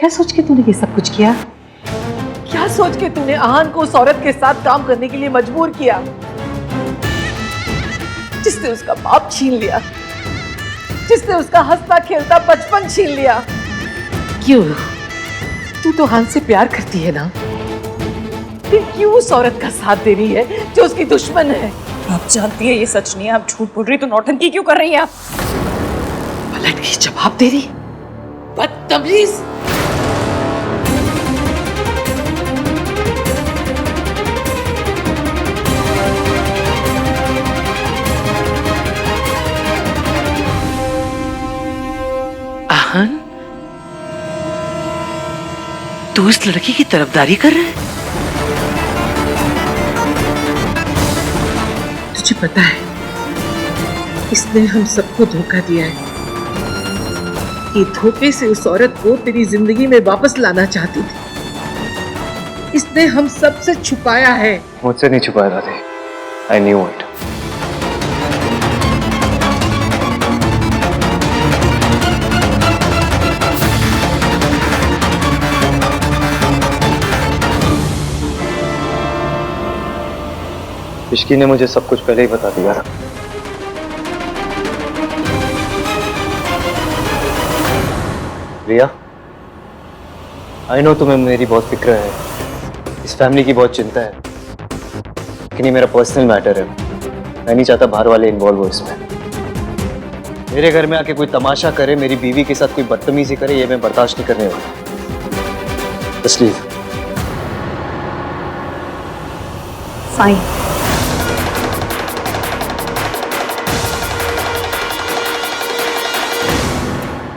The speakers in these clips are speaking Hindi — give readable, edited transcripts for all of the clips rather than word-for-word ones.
क्या सोच के तूने ये सब कुछ किया? क्या सोच के तूने आहान को उस औरत के साथ काम करने के लिए मजबूर किया जिसने उसका बाप छीन लिया, जिसने उसका हंसता खेलता बचपन छीन लिया? क्यों? तू तो आहान से प्यार करती है ना, फिर क्यों उस औरत का साथ दे रही है जो उसकी दुश्मन है? आप जानती है ये सच नहीं है, आप झूठ बोल रही, तो नौटंकी क्यों कर रही हैं आप? पलट के जवाब दे रही, बदतमीज। आहान, तू इस लड़की की तरफदारी कर रहा है? तुझे पता है इसने हम सबको धोखा दिया है। ये धोखे से उस औरत को तेरी जिंदगी में वापस लाना चाहती थी। इसने हम सब से छुपाया है। मुझसे नहीं छुपाया दादी, आई न्यू इट। इश्की ने मुझे सब कुछ पहले ही बता दिया था। रिया, आई नो तुम्हें मेरी बहुत फिक्र है, इस फैमिली की बहुत चिंता है, लेकिन ये मेरा पर्सनल मैटर है। मैं नहीं चाहता बाहर वाले इन्वॉल्व हो इसमें। मेरे घर में आके कोई तमाशा करे, मेरी बीवी के साथ कोई बदतमीजी करे, ये मैं बर्दाश्त नहीं करने वाला। बस लीव। फाइन।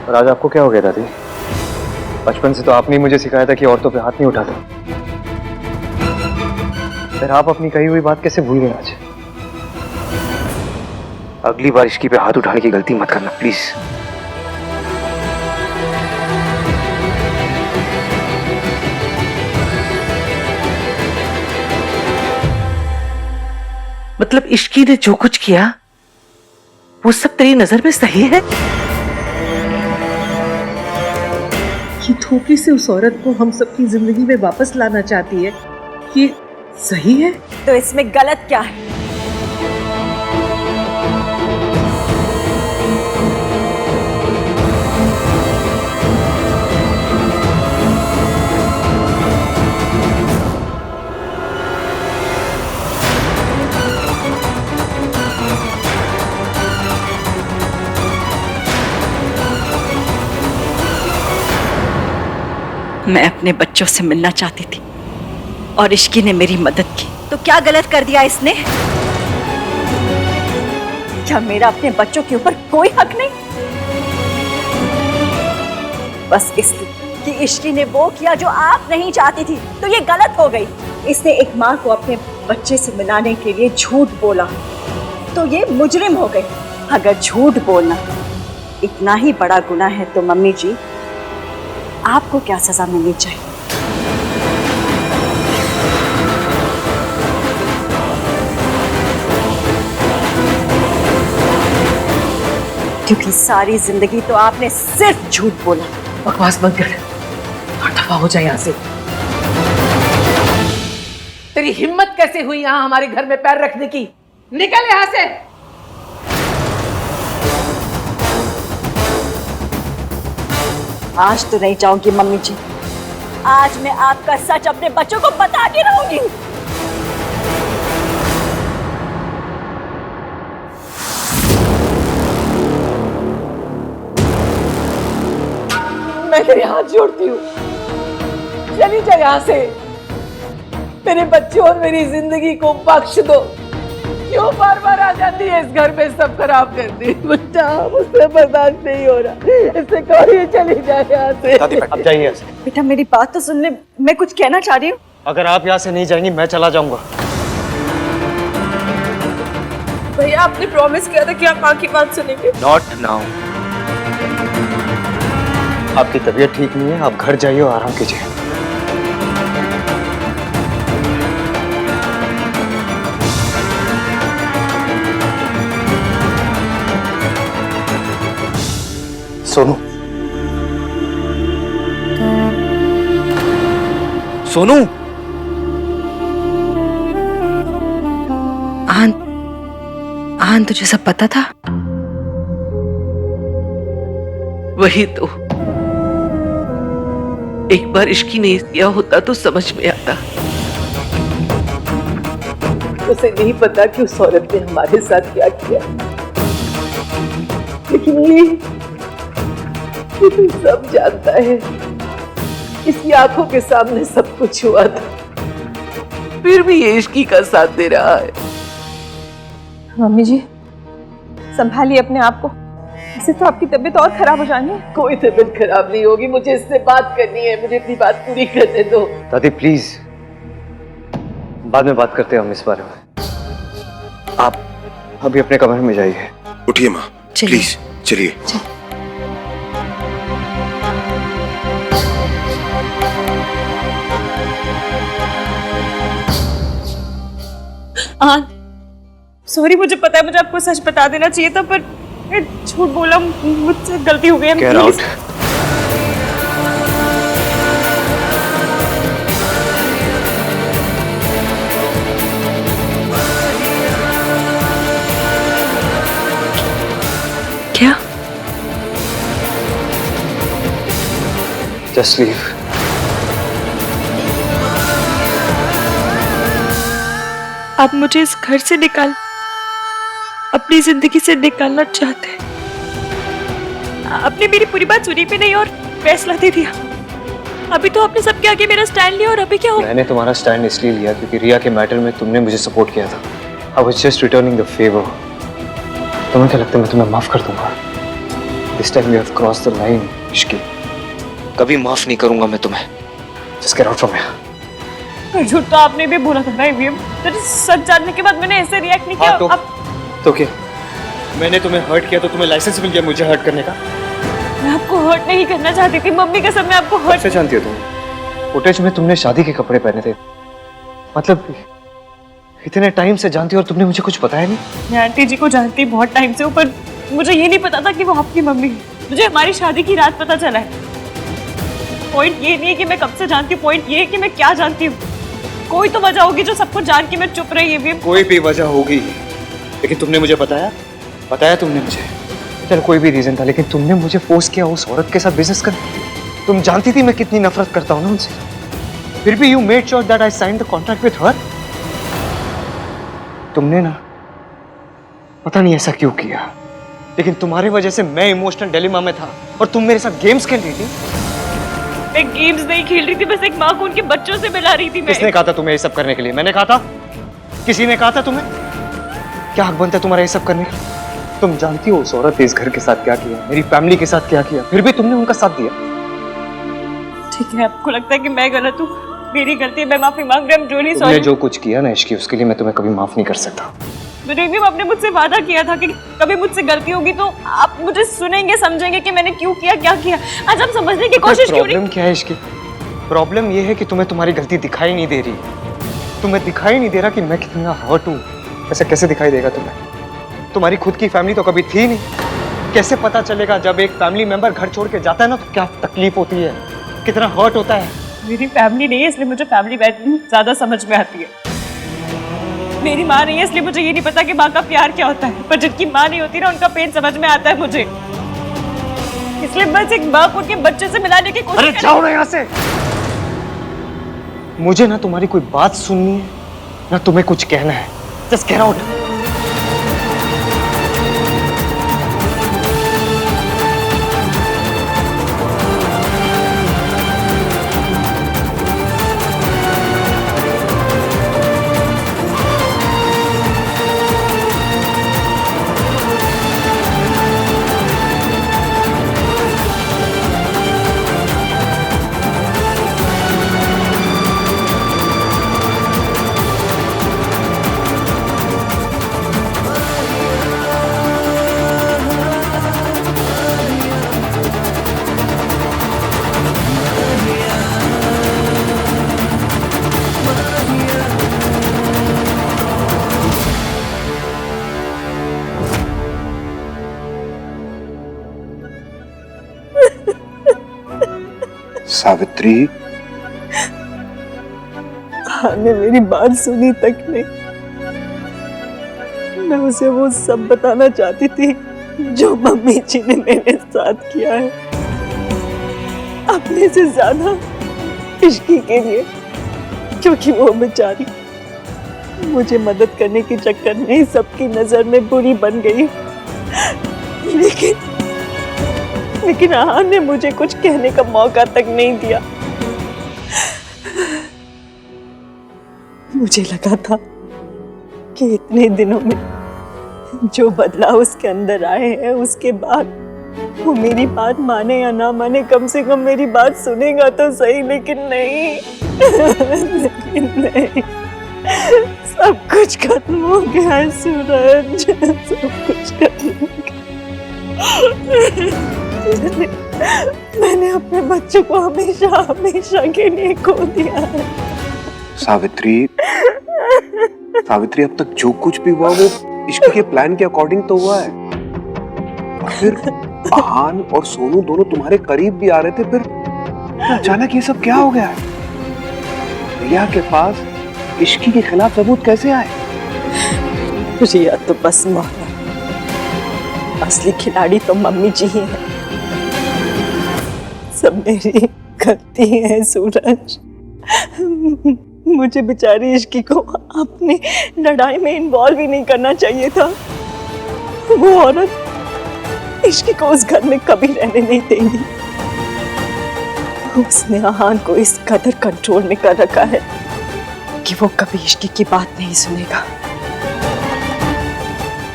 और आज आपको क्या हो गया दादी? बचपन से तो आपने मुझे सिखाया था कि औरतों पे हाथ नहीं उठाता, फिर आप अपनी कही हुई बात कैसे भूल गए आज? अगली बार इश्की पे हाथ उठाने की गलती मत करना प्लीज। मतलब इश्की ने जो कुछ किया वो सब तेरी नजर में सही है? ये धोखे से उस औरत को हम सबकी जिंदगी में वापस लाना चाहती है, ये सही है? तो इसमें गलत क्या है? मैं अपने बच्चों से मिलना चाहती थी और इश्की ने मेरी मदद की, तो क्या गलत कर दिया इसने? क्या मेरा अपने बच्चों के ऊपर कोई हक नहीं? बस इसलिए कि इश्की ने वो किया जो आप नहीं चाहती थी, तो ये गलत हो गई। इसने एक माँ को अपने बच्चे से मिलाने के लिए झूठ बोला, तो ये मुजरिम हो गई। अगर झूठ बोलना इतना ही बड़ा गुनाह है तो मम्मी जी आपको क्या सजा मिलनी चाहिए? क्योंकि सारी जिंदगी तो आपने सिर्फ झूठ बोला। बकवास बंद कर और दफा हो जाए यहाँ से। तेरी हिम्मत कैसे हुई यहाँ हमारे घर में पैर रखने की? निकल यहाँ से। आज तो नहीं जाऊंगी मम्मी जी, आज मैं आपका सच अपने बच्चों को बता के रहूंगी। मैं तेरे हाथ जोड़ती हूँ, चली जा यहाँ से। मेरे बच्चों और मेरी जिंदगी को बख्श दो। क्यों बार बार आ जाती है इस घर में सब खराब करती? बच्चा मुझसे बर्दाश्त नहीं हो रहा, इससे कहो ये चली जाए यहाँ से। दादी आप जाइए यहाँ से। बेटा मेरी बात तो सुन ले, मैं कुछ कहना चाह रही हूँ। अगर आप यहाँ से नहीं जाएंगी मैं चला जाऊंगा। भैया आपने प्रॉमिस किया था कि आप माँ की बात सुनेंगे। Not now. आपकी तबीयत ठीक नहीं है, आप घर जाइए और आराम कीजिए। सोनू सोनू। आन तुझे सब पता था? वही तो, एक बार इश्की नहीं किया होता तो समझ में आता। उसे नहीं पता कि उस औरत ने हमारे साथ क्या किया, लेकिन ये तो सब जानता है। इसकी आंखों के सामने सब कुछ हुआ था, फिर भी ये इश्की का साथ दे रहा है। मम्मी जी, संभालिए अपने आप को, इससे तो आपकी तबीयत और खराब हो जानी है। कोई तबीयत खराब नहीं होगी, मुझे इससे बात करनी है, मुझे अपनी बात पूरी करने दो। दादी प्लीज, बाद में बात करते हैं हम इस बारे में। आप अभी अपने कमरे में जाइए। उठिए माँ, प्लीज चलिए। सॉरी, मुझे पता है मुझे आपको सच बता देना चाहिए था, पर मैं झूठ बोला, मुझसे गलती हो गई है। Get out. क्या? Just leave. आप मुझे इस घर से अपनी जिंदगी से निकालना चाहते हैं। आपने मेरी पूरी बात सुनी भी नहीं और फैसला दे दिया। अभी तो आपने सबके आगे मेरा स्टैंड लिया और अभी क्या हो? मैंने तुम्हारा स्टैंड इसलिए लिया क्योंकि रिया के मैटर में तुमने मुझे सपोर्ट किया था। I was just returning the favor. तुम्हें क्या लगता है मैं तुम्हें माफ कर दूंगा? This time you have crossed the line, Ishki. कभी माफ नहीं करूंगा मैं तुम्हें। Just get out from here. झूठ तो आपने भी बोला था ना, तो सच जानने के बाद मैंने ऐसे रिएक्ट नहीं किया। हाँ, तो क्या? मैंने तुम्हें हर्ट किया तो तुम्हें लाइसेंस मिल गया मुझे हर्ट करने का? मैं आपको हर्ट नहीं करना चाहती थी, मम्मी कसम, मैं आपको हर्ट। कैसे जानती हो तुम? फुटेज में तुमने शादी के कपड़े पहने थे, मतलब इतने टाइम से जानती हो और तुमने मुझे कुछ बताया नहीं? मैं आंटी जी को जानती बहुत टाइम से, ऊपर मुझे ये नहीं पता था कि वो आपकी मम्मी है। मुझे हमारी शादी की रात पता चला है। पॉइंट ये नहीं है कि मैं कब से जानती हूँ, पॉइंट ये है कि मैं क्या जानती हूँ। कोई तो वजह होगी जो सबको जान के मैं चुप रही है। कोई भी वजह होगी, लेकिन तुमने मुझे बताया तुमने मुझे। चल कोई भी रीजन था, लेकिन तुमने मुझे फोर्स किया उस औरत के साथ बिजनेस करने। तुम जानती थी मैं कितनी नफरत करता हूँ ना उनसे, फिर भी you made sure that I signed the contract with her. तुमने ना पता नहीं ऐसा क्यों किया, लेकिन तुम्हारी वजह से मैं इमोशनल डिलेमा में था और तुम मेरे साथ गेम्स खेल रही थी। मैं गेम्स नहीं खेल रही थी, बस एक माँ को उनके बच्चों से मिला रही थी। किसने कहा था तुम्हें ये सब करने के लिए? मैंने कहा था? किसी ने कहा था तुम्हें? क्या हक बनता है तुम्हारा ये सब करने का? तुम जानती हो उस औरत ने इस घर के साथ क्या किया, मेरी फैमिली के साथ क्या किया, फिर भी तुमने उनका साथ दिया। ठीक है, आपको लगता है कि मैं गलत हूँ, मेरी गलती है, मैं माफी मांग रही हूँ। रियली तुमने सॉरी। जो कुछ किया ना इश्की, उसके लिए मैं तुम्हें कभी माफ नहीं कर सकता। आपने मुझसे वादा किया था कि कभी मुझसे गलती होगी तो आप मुझे सुनेंगे, समझेंगे कि मैंने क्यों किया, क्या किया। आज आप समझने की कोशिश क्यों नहीं? प्रॉब्लम क्या है इसकी? प्रॉब्लम ये है कि तुम्हें तुम्हारी गलती दिखाई नहीं दे रही। तुम्हें दिखाई नहीं दे रहा कि मैं कितना हर्ट हूँ। ऐसा कैसे दिखाई देगा तुम्हें? तुम्हारी खुद की फैमिली तो कभी थी नहीं। कैसे पता चलेगा जब एक फैमिली मेंबर घर छोड़ के जाता है ना, तो क्या तकलीफ होती है, कितना हर्ट होता है। मेरी फैमिली नहीं है इसलिए मुझे फैमिली वैल्यू ज्यादा समझ में आती है। मेरी माँ नहीं है इसलिए मुझे ये नहीं पता कि माँ का प्यार क्या होता है, पर जिनकी माँ नहीं होती ना उनका पेन समझ में आता है मुझे। इसलिए बस एक माँ को उनके बच्चे से मिलाने की कोशिश। अरे जाओ ना यहाँ से। मुझे ना तुम्हारी कोई बात सुननी है ना तुम्हें कुछ कहना है। Just get out. Savitri, Aahan ने मेरी बात सुनी तक नहीं। मैं उसे वो सब बताना चाहती थी जो मम्मी जी ने मेरे साथ किया है, अपने से ज्यादा इश्की के लिए, क्योंकि वो बेचारी मुझे मदद करने के चक्कर में सबकी नजर में बुरी बन गई। लेकिन आहान ने मुझे कुछ कहने का मौका तक नहीं दिया। मुझे लगा था कि इतने दिनों में जो बदलाव उसके अंदर आए हैं, उसके बाद वो मेरी बात माने या ना माने, कम से कम मेरी बात सुनेगा तो सही। लेकिन नहीं, लेकिन नहीं, सब कुछ खत्म हो गया है सूरज, सब कुछ खत्म हो गया। मैंने अपने बच्चों को हमेशा हमेशा के लिए खो दिया है। सावित्री, सावित्री, अब तक जो कुछ भी हुआ वो इश्क के प्लान के अकॉर्डिंग तो हुआ है। और फिर आहान और सोनू दोनों तुम्हारे करीब भी आ रहे थे, फिर अचानक ये सब क्या हो गया? रिया के पास इश्की के खिलाफ सबूत कैसे आए? रिया तो बस मौला, असली खिलाड़ी तो मम्मी जी ही है। सब मेरी गलती है सूरज। मुझे बेचारी इश्की को अपनी लड़ाई में इन्वॉल्व ही नहीं करना चाहिए था। वो औरत इश्की को उस घर में कभी रहने नहीं देगी। उसने आहान को इस कदर कंट्रोल में कर रखा है कि वो कभी इश्की की बात नहीं सुनेगा।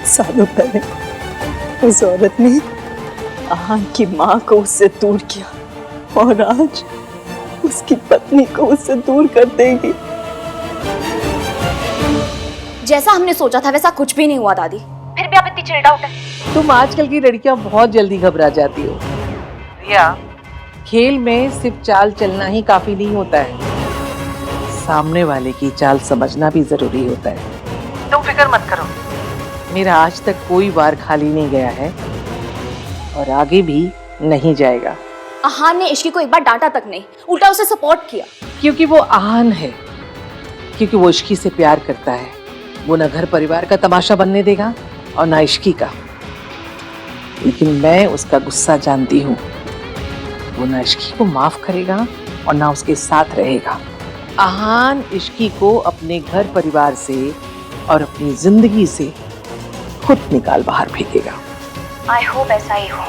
सालों पहले उस औरत ने आहान की माँ को उससे दूर किया और आज उसकी पत्नी को उससे दूर कर देगी। जैसा हमने सोचा था वैसा कुछ भी नहीं हुआ दादी, फिर भी आप इतनी चिल्ड आउट है। तुम आजकल की लड़कियां बहुत जल्दी घबरा जाती हो। रिया, खेल में सिर्फ चाल चलना ही काफी नहीं होता है, सामने वाले की चाल समझना भी जरूरी होता है। तुम फिक्र मत करो, मेरा आज तक कोई बार खाली नहीं गया है और आगे भी नहीं जाएगा। आहान ने इश्की को एक बार डांटा तक नहीं, उल्टा उसे सपोर्ट किया। क्योंकि वो आहान है, क्योंकि वो इश्की से प्यार करता है। वो न घर परिवार का तमाशा बनने देगा और ना इश्की का। लेकिन मैं उसका गुस्सा जानती हूँ। वो ना इश्की को माफ करेगा और ना उसके साथ रहेगा। आहान इश्की को अपने घर परिवार से और अपनी जिंदगी से खुद निकाल बाहर फेंकेगा। आई होप ऐसा ही हो।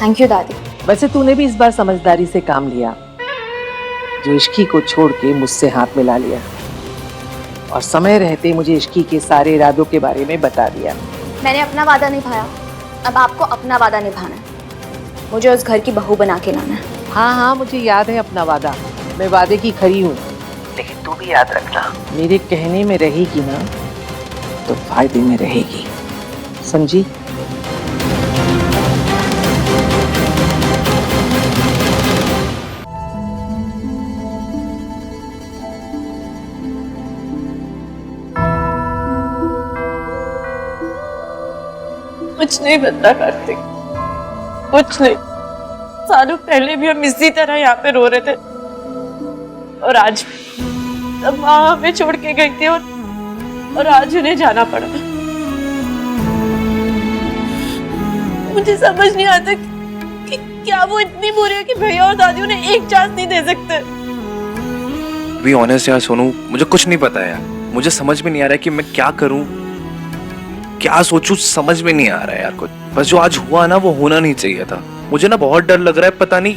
थैंक यू दादी। वैसे तूने भी इस बार समझदारी से काम लिया, जो इश्की को छोड़ के मुझसे हाथ मिला लिया और समय रहते मुझे इश्की के सारे इरादों के बारे में बता दिया। मैंने अपना वादा निभाया, अब आपको अपना वादा निभाना है। मुझे उस घर की बहू बना के लाना है। हाँ हाँ, मुझे याद है अपना वादा, मैं वादे की खरी हूँ। लेकिन तू भी याद रखना, मेरे कहने में रहेगी ना तो फायदे में रहेगी, समझी? कुछ नहीं बनता कार्तिक, कुछ नहीं। सालों पहले भी हम इसी तरह यहाँ पे रो रहे थे और आज तब माँ हमें छोड़ के गई थी और आज उन्हें जाना पड़ा। मुझे समझ नहीं आता कि क्या वो इतनी बुरी है कि भैया और दादी उन्हें एक चांस नहीं दे सकते। बी ऑनेस्ट यार सोनू, मुझे कुछ नहीं पता यार। मुझे समझ में नहीं आ रहा है कि मैं क्या करूं, क्या सोचूं, समझ में नहीं आ रहा है यार कुछ। बस जो आज हुआ ना वो होना नहीं चाहिए था। मुझे ना बहुत डर लग रहा है, पता नहीं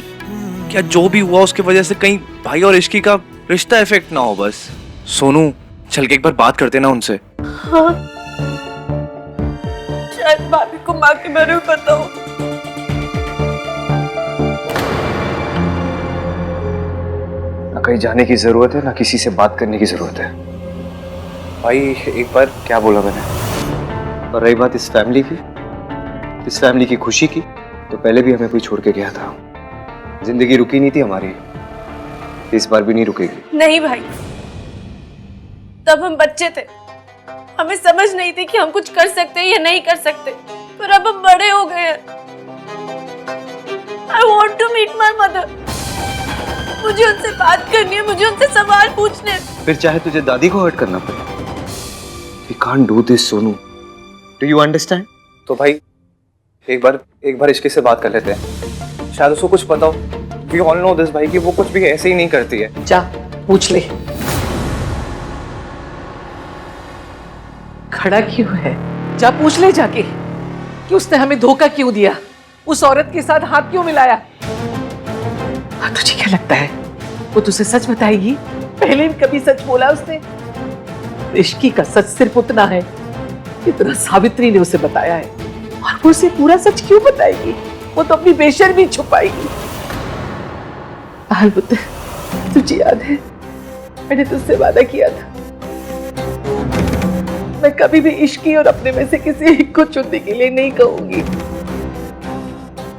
क्या जो भी हुआ उसकी वजह से कहीं भाई और इश्की का रिश्ता इफेक्ट ना हो। बस सोनू, चल के एक बार बात करते ना उनसे। हाँ, शायद भाभी को माँ के बारे में पता हो। ना कहीं जाने की जरूरत है, ना किसी से बात करने की जरूरत है। भाई एक बार क्या बोला मैंने? और रही बात इस फैमिली की खुशी की, तो पहले भी हमें कोई छोड़ के गया था। जिंदगी रुकी नहीं थी हमारी, इस बार भी नहीं रुकेगी। नहीं भाई, तब हम बच्चे थे, हमें समझ नहीं थी कि हम कुछ कर सकते हैं या नहीं कर सकते, पर अब हम बड़े हो गए हैं। I want to meet my mother. मुझे उनसे बात करनी है, मुझे उनसे सवाल पूछने हैं। फिर चाहे तुझे दादी को हर्ट करना पड़े। We can't do this, Sonu. Do you understand? तो भाई एक बार इश्की से बात कर लेते हैं, शायद उसको कुछ पता हो। We all know this भाई कि वो कुछ भी ऐसे ही नहीं करती है। जा पूछ ले। खड़ा क्यों है? जा पूछ ले जाके कि उसने हमें धोखा क्यों दिया, उस औरत के साथ हाथ क्यों मिलाया। हाँ, तुझे क्या लगता है वो तुझसे सच बताएगी? पहले भी कभी सच बोला उसने? इश्की का सच सिर्फ उतना है जितना सावित्री ने उसे बताया है, और वो उसे पूरा सच क्यों बताएगी? वो तो अपनी बेशर्मी छुपाएगी। अलबत्ता तुझे याद है मैंने तुझसे वादा किया था मैं कभी भी इश्की और अपने में से किसी एक को चुनने के लिए नहीं कहूंगी।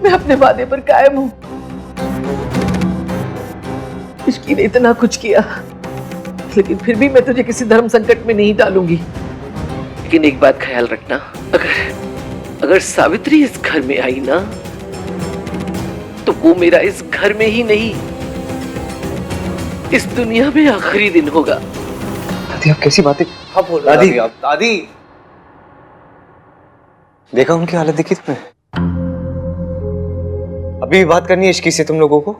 मैं अपने वादे पर कायम हूं। इश्की ने इतना कुछ किया, लेकिन फिर भी मैं तुझे किसी धर्म संकट में नहीं डालूंगी। लेकिन एक बात ख्याल रखना, अगर सावित्री इस घर में आई ना, तो वो मेरा इस घर में ही नहीं, इस दुनिया में आखिरी दिन होगा। दादी आप कैसी बातें हाँ बोल रहे दादी दादी आप। दादी देखा उनकी हालत देखी तुमने? अभी भी बात करनी है इश्की से तुम लोगों को?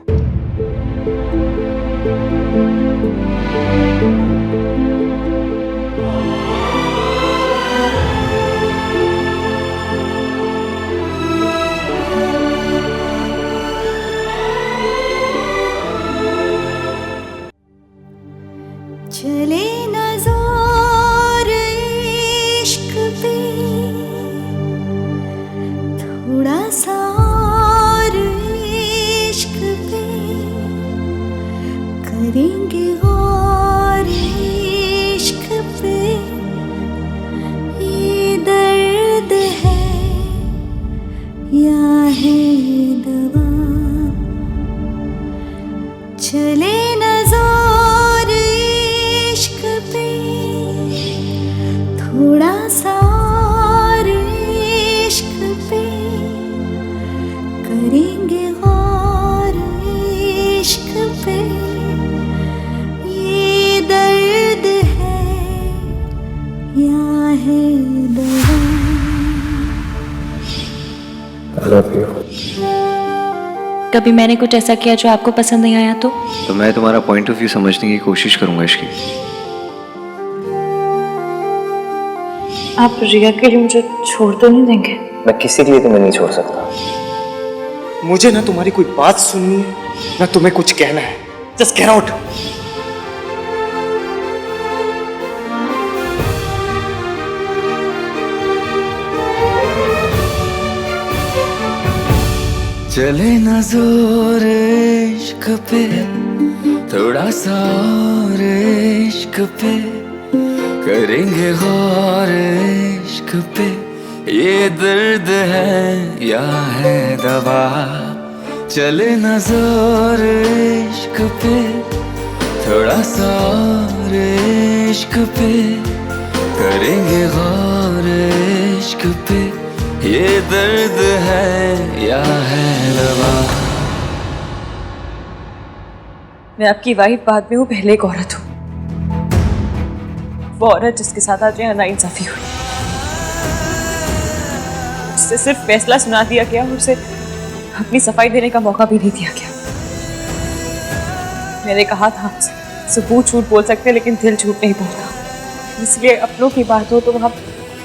चले नज़ार इश्क पे, थोड़ा सा और इश्क पे, करेंगे गौर इश्क पे। ये दर्द है या है दवा, चले नज़ार इश्क पे, थोड़ा सा और इश्क पे, करेंगे गौर इश्क पे। ये दर्द है या है दवा। कभी मैंने कुछ ऐसा किया जो आपको पसंद नहीं आया तो मैं तुम्हारा पॉइंट ऑफ व्यू समझने की कोशिश करूंगा इश्की। आप रिया के लिए मुझे छोड़ तो नहीं देंगे? मैं किसी के लिए तुम्हें नहीं छोड़ सकता। मुझे ना तुम्हारी कोई बात सुननी है ना तुम्हें कुछ कहना है। Just get out. चले ना जोर इश्क पे, थोड़ा सा और इश्क पे, करेंगे गौर इश्क पे। ये दर्द है या है दवा, चले ना जोर इश्क पे, थोड़ा सा और इश्क पे, करेंगे गौर इश्क पे। ये दर्द है या है दवा। मैं आपकी वाइफ बाद में हूँ, पहले एक औरत हूँ। वो औरत जिसके साथ आज यहाँ नाइंसाफी हुई, उससे सिर्फ फैसला सुना दिया गया, उसे अपनी सफाई देने का मौका भी नहीं दिया गया। मैंने कहा था आपसे, सबूत झूठ बोल सकते लेकिन दिल झूठ नहीं बोलता, इसलिए अपनों की बात हो तो वहाँ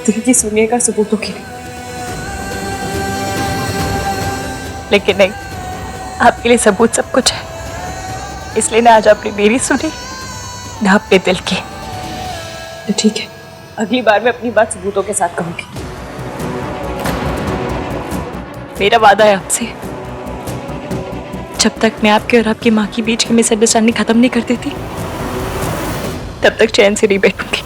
दिल की सुनिएगा, सबूतों की नहीं। लेकिन नहीं, आपके लिए सबूत सब कुछ है, इसलिए ना आज आपने मेरी सुनी ना अपने दिल की। तो ठीक है, अगली बार मैं अपनी बात सबूतों के साथ कहूंगी। मेरा वादा है आपसे, जब तक मैं आपके और आपकी माँ के बीच की मिसअंडरस्टैंडिंग खत्म नहीं कर देती, तब तक चैन से नहीं बैठूंगी।